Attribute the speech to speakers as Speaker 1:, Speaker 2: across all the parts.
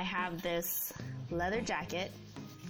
Speaker 1: I have this leather jacket,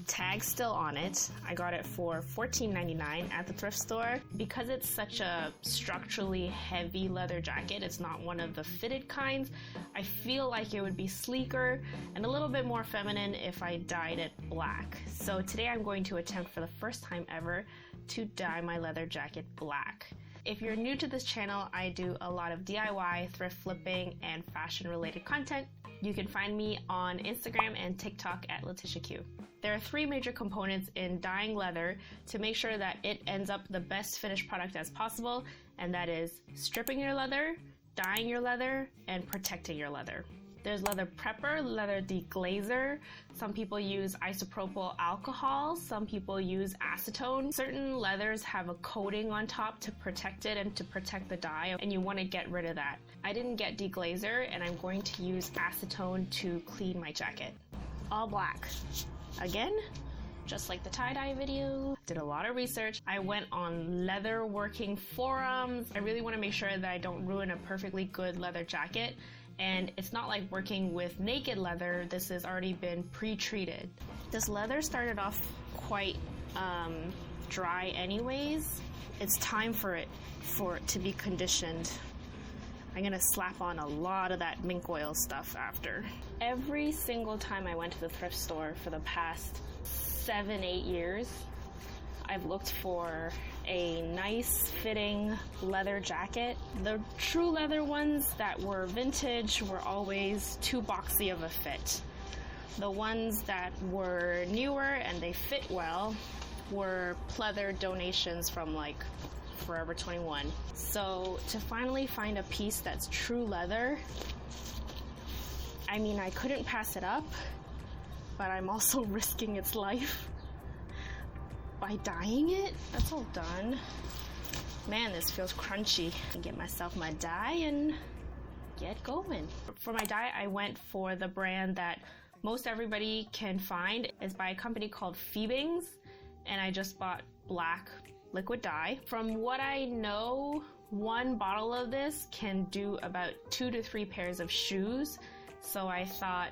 Speaker 1: tag still on it. I got it for $14.99 at the thrift store. Because it's such a structurally heavy leather jacket, it's not one of the fitted kinds, I feel like it would be sleeker and a little bit more feminine if I dyed it black. So today I'm going to attempt for the first time ever to dye my leather jacket black. If you're new to this channel, I do a lot of DIY, thrift flipping, and fashion related content. You can find me on Instagram and TikTok at Letitia. There are 3 major components in dyeing leather to make sure that it ends up the best finished product as possible, and that is stripping your leather, dyeing your leather, and protecting your leather. There's leather prepper, leather deglazer. Some people use isopropyl alcohol. Some people use acetone. Certain leathers have a coating on top to protect it and to protect the dye, and you want to get rid of that. I didn't get deglazer, and I'm going to use acetone to clean my jacket. All black. Again, just like the tie-dye video. Did a lot of research. I went on leather working forums. I really want to make sure that I don't ruin a perfectly good leather jacket. And it's not like working with naked leather. This has already been pre-treated. This leather started off quite dry anyways. It's time for it to be conditioned. I'm gonna slap on a lot of that mink oil stuff after. Every single time I went to the thrift store for the past 7-8 years, I've looked for a nice fitting leather jacket. The true leather ones that were vintage were always too boxy of a fit. The ones that were newer and they fit well were pleather donations from like Forever 21. So to finally find a piece that's true leather, I mean, I couldn't pass it up, but I'm also risking its life by dyeing it. That's all done. Man, this feels crunchy. I get myself my dye and get going. For my dye, I went for the brand that most everybody can find. It's by a company called Feebings, and I just bought black liquid dye. From what I know, 1 bottle of this can do about 2 to 3 pairs of shoes. So I thought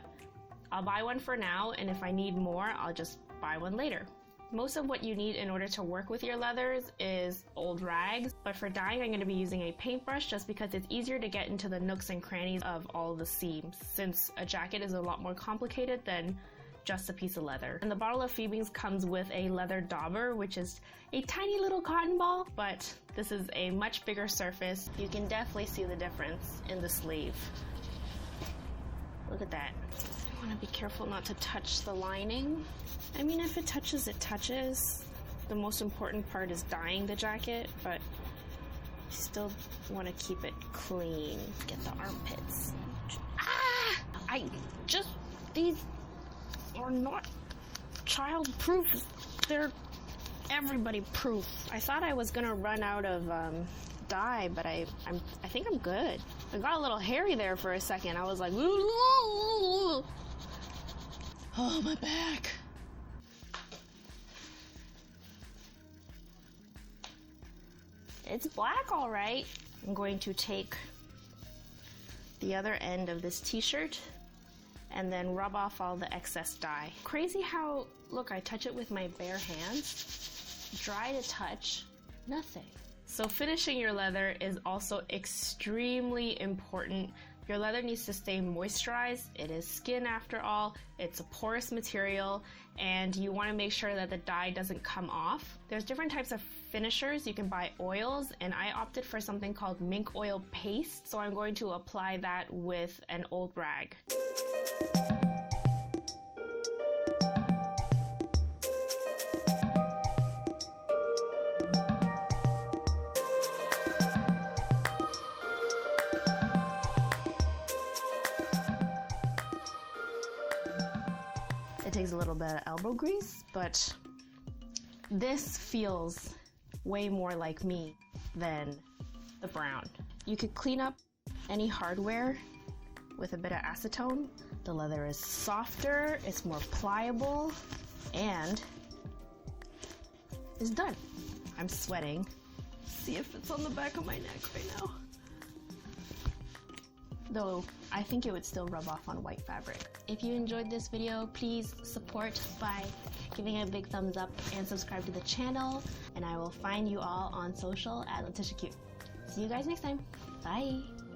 Speaker 1: I'll buy one for now, and if I need more, I'll just buy one later. Most of what you need in order to work with your leathers is old rags, but for dyeing I'm going to be using a paintbrush just because it's easier to get into the nooks and crannies of all the seams, since a jacket is a lot more complicated than just a piece of leather. And the bottle of Feebings comes with a leather dauber, which is a tiny little cotton ball, but this is a much bigger surface. You can definitely see the difference in the sleeve. Look at that. I want to be careful not to touch the lining. I mean, if it touches, it touches. The most important part is dyeing the jacket, but you still want to keep it clean. Get the armpits. Ah! These are not child-proof. They're everybody-proof. I thought I was gonna run out of dye, but I think I'm good. I got a little hairy there for a second. I was like, oh, my back. It's black, all right. I'm going to take the other end of this t-shirt and then rub off all the excess dye. Crazy how, look, I touch it with my bare hands. Dry to touch, nothing. So finishing your leather is also extremely important. Your leather needs to stay moisturized. It is skin after all. It's a porous material, and you want to make sure that the dye doesn't come off. There's different types of finishers. You can buy oils, and I opted for something called mink oil paste. So I'm going to apply that with an old rag. It takes a little bit of elbow grease, but this feels way more like me than the brown. You could clean up any hardware with a bit of acetone. The leather is softer, it's more pliable, and it's done. I'm sweating. See if it's on the back of my neck right now. Though I think it would still rub off on white fabric. If you enjoyed this video, please support by giving it a big thumbs up and subscribe to the channel. And I will find you all on social at Letitia. See you guys next time. Bye.